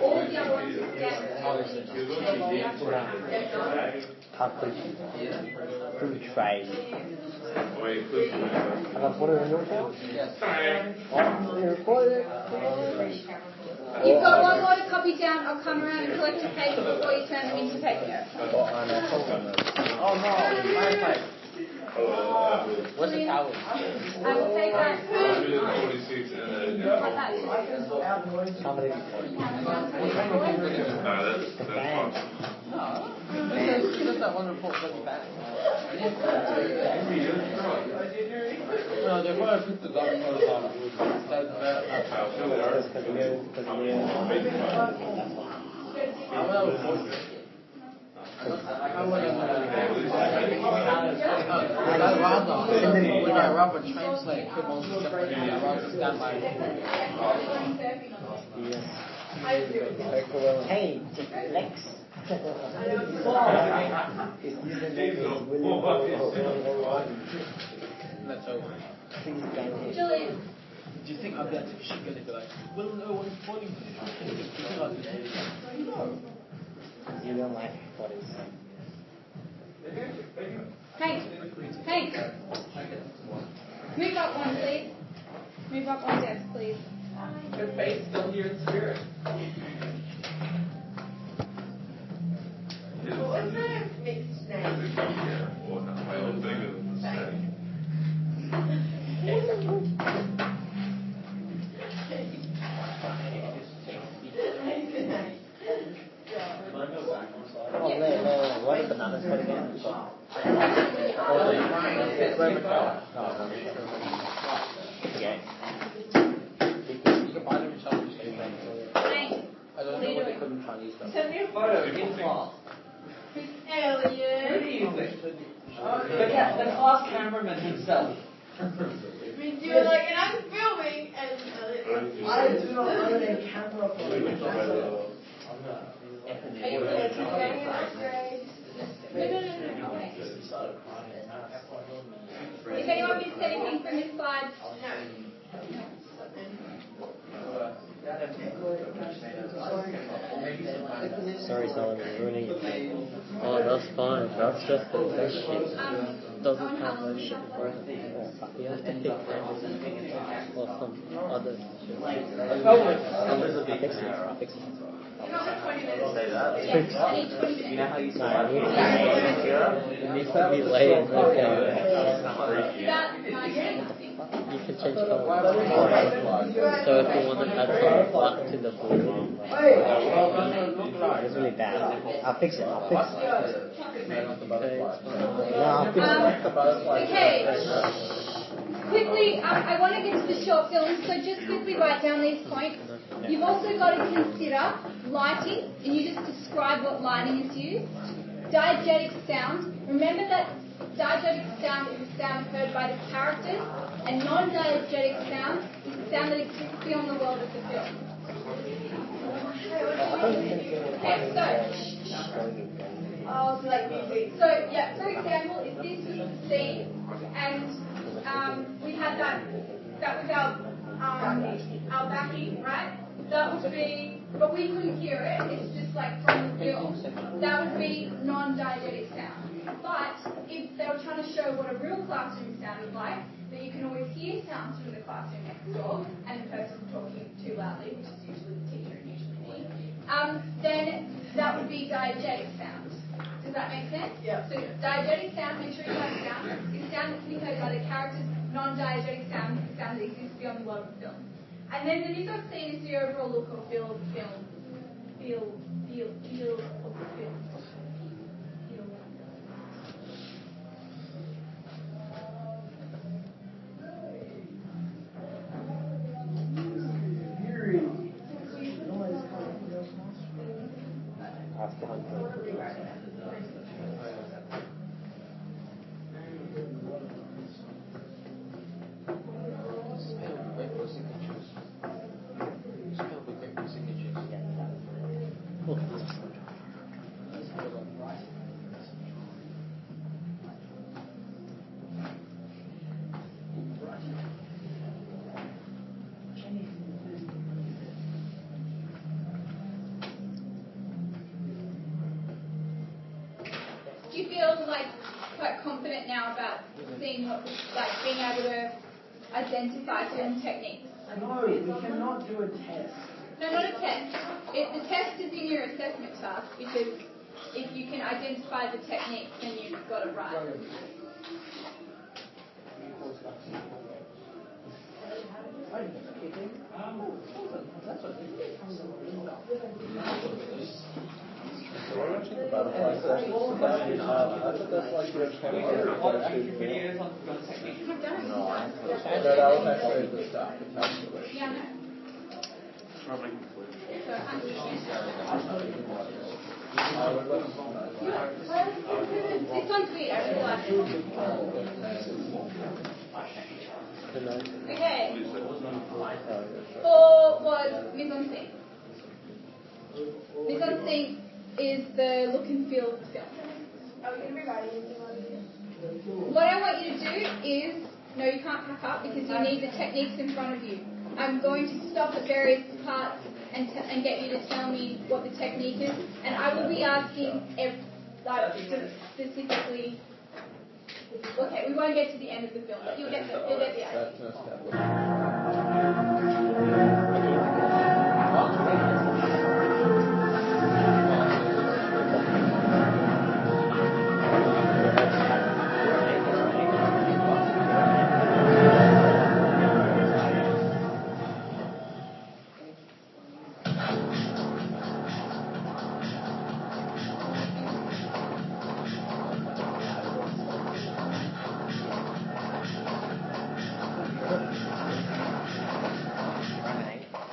All the other ones were down. How could you? Food trade. Have I put it in your account? Yes. You recorded it? You've got one more to copy down. I'll come around and collect your paper before you turn them into paper. Oh no, my pipe. Where's the towel? I will take that. Somebody That's Just that one report got back. No, they're going to put the dog photos on. rather translate Kimon's Japanese. I'd rather stand by. Hey, Lex. Let's over. Julian. Do you think I'd be actually going to be like, well, no one's falling for this? You don't like what it's Hank. Move up one, please. Move up one desk, please. Your face still here in spirit. What was the mixed name? What is bananas called again? Yeah. I don't know what they call in Chinese though. Send me a photo in class. Elliot. Who do you think? The class cameraman himself. We do it like, and I'm filming, and I do not own a camera for it. No. If anyone missed anything from this slide, Sorry, Solomon, you're ruining it. Oh, that's fine. That's just the question. Doesn't have a shit for it. You have to pick or some other shit. I'll fix it. Say that. You know how you say it needs to be late. Okay. You can change color. So if you want to add some black to the blue. It's really bad. I'll fix it. Okay. Quickly, I want to get to the short films, so just quickly write down these points. You've also got to consider lighting, and you just describe what lighting is used. Diegetic sound. Remember that diegetic sound is a sound heard by the characters, and non-diegetic sound is a sound that exists beyond the world of the film. Okay, so yeah, for example, if this was the scene, and we had that was our backing, right? That would be, but we couldn't hear it. It's just like from the film. That would be non-diegetic sound. But if they were trying to show what a real classroom sounded like, that you can always hear sounds from the classroom next door, and the person talking too loudly, which is usually the teacher and usually me, then that would be diegetic sound. Does that make sense? Yeah. So diegetic sound, make sure you have sound. Is sound that can be heard by the characters. Non-diegetic sound is sound that exists beyond the world of film. And then the mythos scene is the overall look or feel of the film. Feel of the film. Do you feel like quite confident now about seeing what, like being able to identify film techniques? No, we cannot do a test. No, not a test. The test is in your assessment task, because if you can identify the technique, then you've got it right. Videos on film technique. I've done it. No, that was actually the stuff. Yeah, no. So, This one's sweet. I really like it. Okay. 4 was mise en scène. Mise en scène is the look and feel of the film. Are we going to be writing anything on this? What I want you to do is, no, you can't pack up because you need the techniques in front of you. I'm going to stop at various parts and get you to tell me what the technique is, and I will be asking specifically. Okay, we won't get to the end of the film, but you'll get the idea.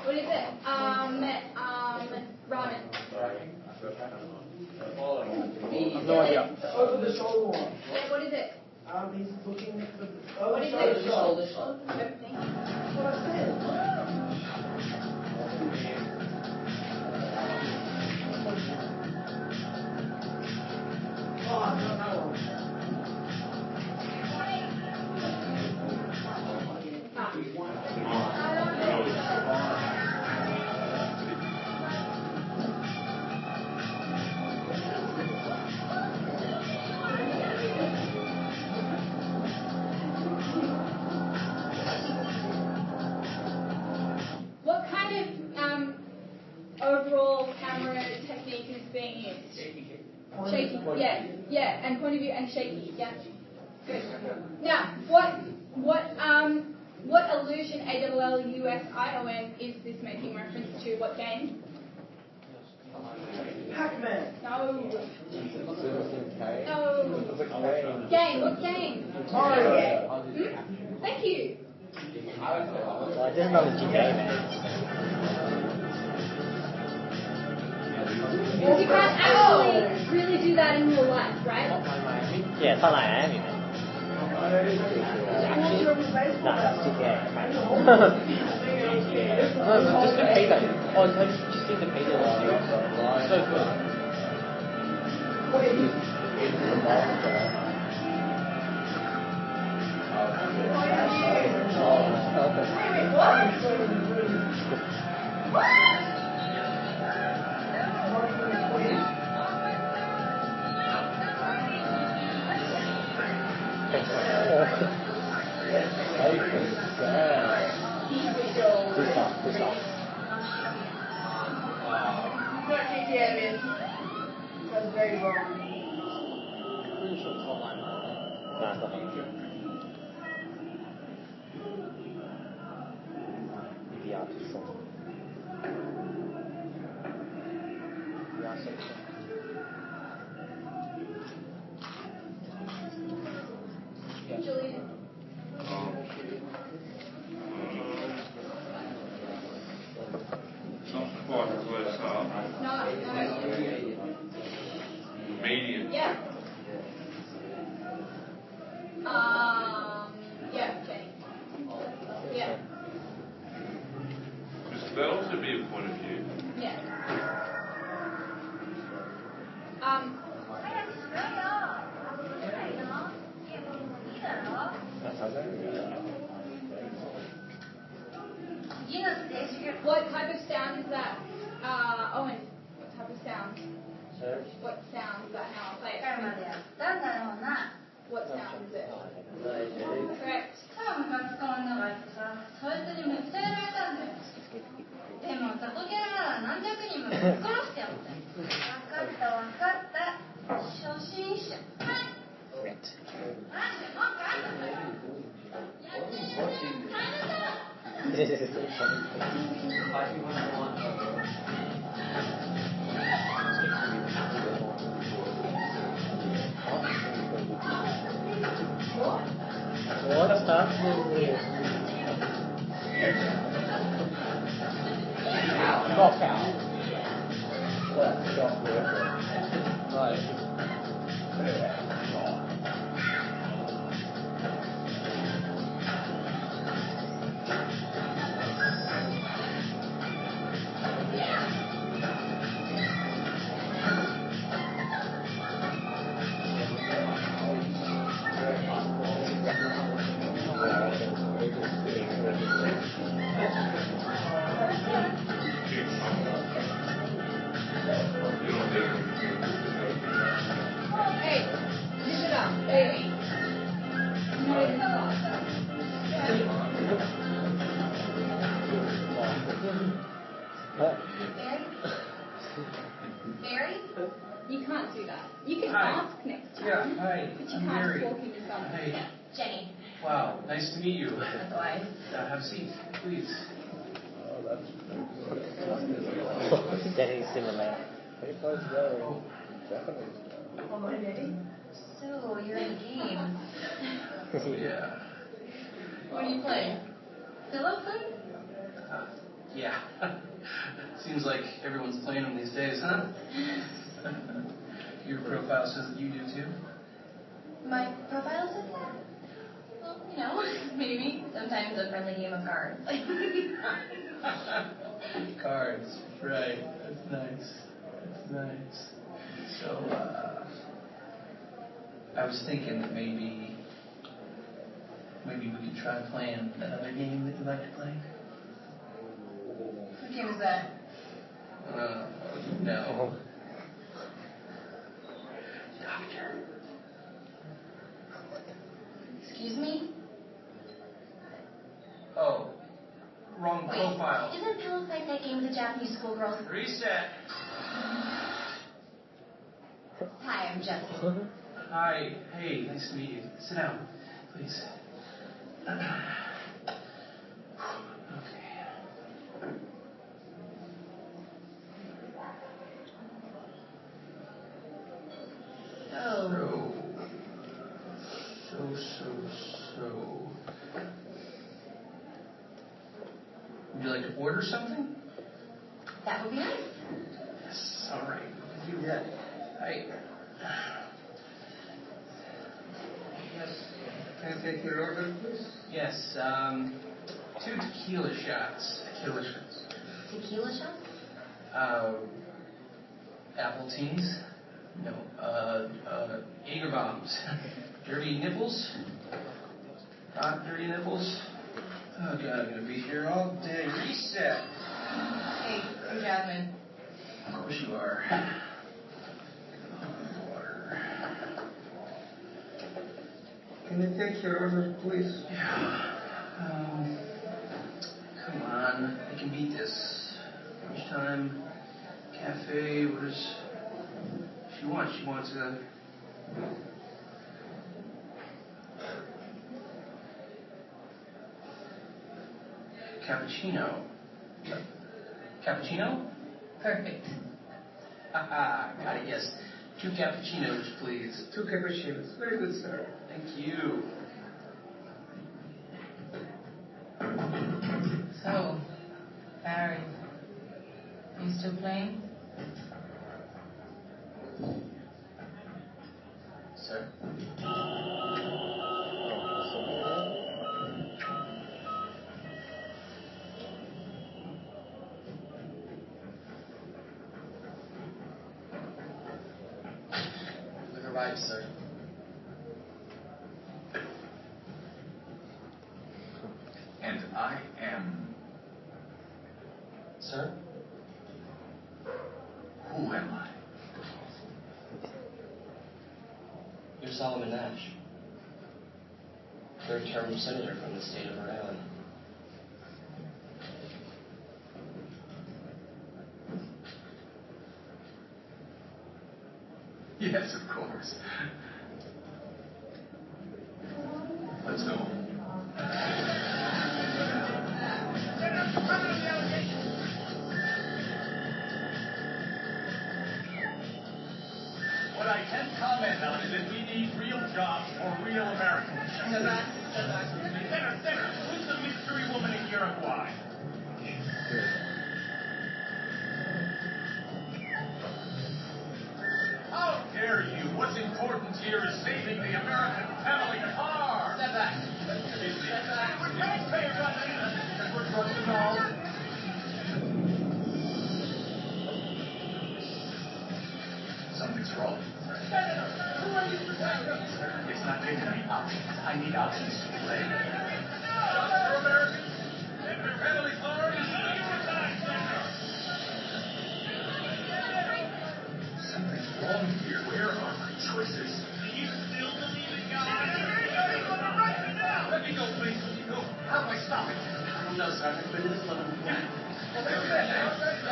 What is it? Ramen. No idea. Over the shoulder one. Yeah, what is it? He's looking at the. What is it? Shoulder. Everything. That's what I said. Oh, no, that one. What kind of overall camera technique is being used? Shaky. Yeah, and point of view and shaky. Yeah. Good. Now, what illusion ALLUSION is this making reference to? What game? Pac-Man. No. Citizen Kane. No. There's a Kane. Game. What game? Mario. Thank you. Well, I didn't know the GTA, man. Because you can't actually really do that in real life, right? Yeah, it's not like Miami, man. Nah, that's GTA. No, just the payday. Oh, have you just seen the payday one? So good. That's very wrong. Pretty sure it's online. Nah, it's not. VR too short. VR section. Julian. Not quite close up. No. Medium. Yeah. Yeah, okay. Yeah. Could that also be a point of view? Yeah. What type of sound is that? Owen, what type of sound? What sound is that now? I'll play it. What sound is it? Correct. でも雑魚キャラなら何百人もぶっ殺してやったよ。分かった初心者。はい。なんでもう帰ったよ。やってるよね。帰るぞ。What's happening? Not cow. Hey, dish it up, baby. No, it's not. Mary? You can't do that. You can Hi. ask next time. Yeah, hi. But you I'm can't Mary. talk in front of Hey. me. Jenny. Wow, nice to meet you. Likewise. Have a seat, please. Getting similar. Pretty close though. Japanese. So, you're in a game. Yeah. What are you playing? Pillow fight? Yeah. Seems like everyone's playing them these days, huh? Your profile says that you do too? My profile says that? Well, you know, maybe. Sometimes a friendly game of cards. Cards, right. That's nice. That's nice. So, I was thinking that maybe we could try playing another game that you like to play. What game is that? No. Doctor. Excuse me? Oh, wrong Wait, profile. isn't Pillow Fight that game with the Japanese schoolgirls? Reset. Hi, I'm Jessie. Hi. Hey, nice to meet you. Sit down, please. Okay. So. Would you like to order something? That would be nice. Yes. All right. You ready? Hi. Yes. Can I take your order, please? Yes. 2 tequila shots. Tequila shots? Apple teas. No. Jaeger bombs. Dirty nipples. Hot dirty nipples. Oh God, I'm gonna be here all day. Reset. Hey, I'm Jasmine. Of course you are. Water. Can I take your order, please? Yeah. Come on, I can beat this. Lunchtime, cafe. What does she want? She wants a cappuccino. Cappuccino? Perfect. Haha, got it, yes. 2 cappuccinos, please. 2 cappuccinos. Very good, sir. Thank you. So, Barry, you still playing? Sir? We've arrived, sir. And I am... Sir? Who am I? You're Solomon Nash. Third-term senator from the state of Rhode Island. Yes, of course. Let's go. What I can comment on is that we need real jobs for real Americans. Senator, who's the mystery woman in Uruguay? Oh, Something's wrong here. Where are my choices? Do you still believe in God? Let me go, please. Let me go. How do I stop it? I don't know, Sergeant, but it is level 1. Well, that's it.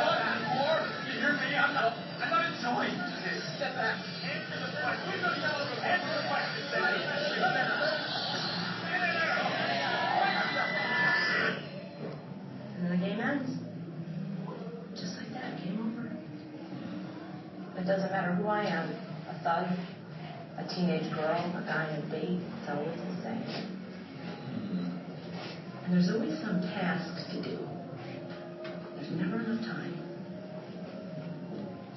More? You hear me? I'm not enjoying this. Step back. Answer the question. Answer the question. And then the game ends. Just like that, game over. It doesn't matter who I am, a thug, a teenage girl, a guy in a date, it's always the same. And there's always some task to do. There's never enough time.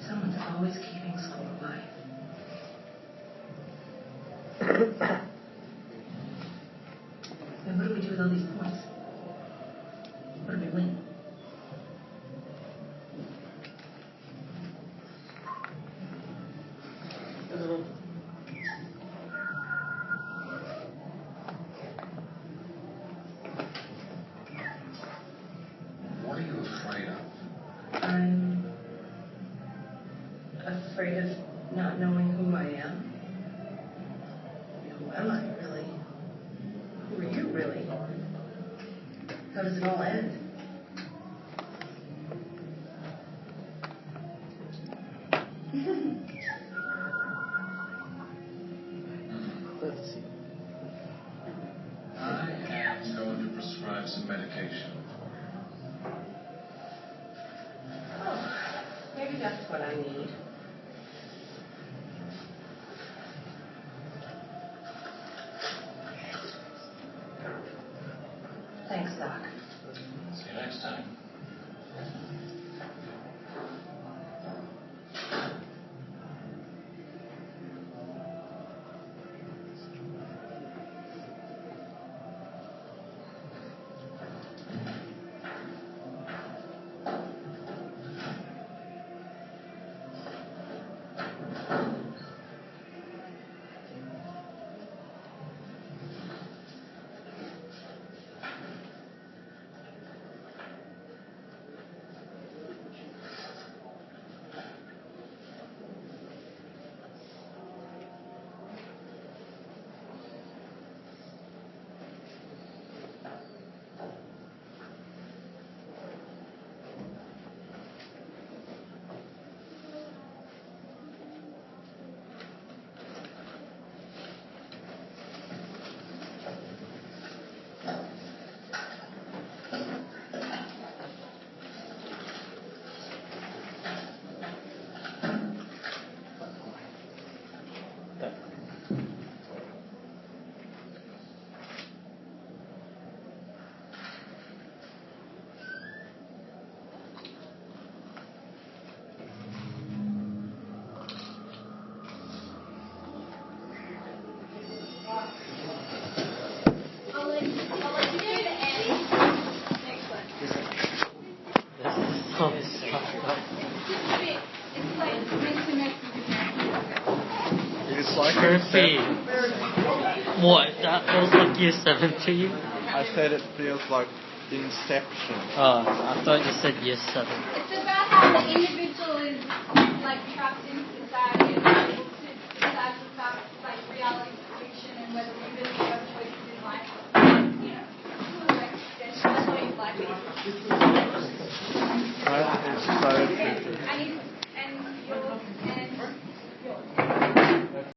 Someone's always keeping score alive. And what do we do with all these points? What do we win? What are you afraid of? I'm afraid of not knowing who I am. Who am I, really? Who are you, really? How does it all end? Let's see. I am going to prescribe some medication. Oh, maybe that's what I need. Thanks, Doc. See you next time. I'll let you know the end. Excellent. It's Just a bit. It's like meant to make It's like Kirby. What? That feels like year 7 to you? I said it feels like Inception. Oh, I thought you said year 7. It's about how the individual is like trapped in society and not able to decide about like reality fiction and whether we really have choices in life. You know, like that's what it's like.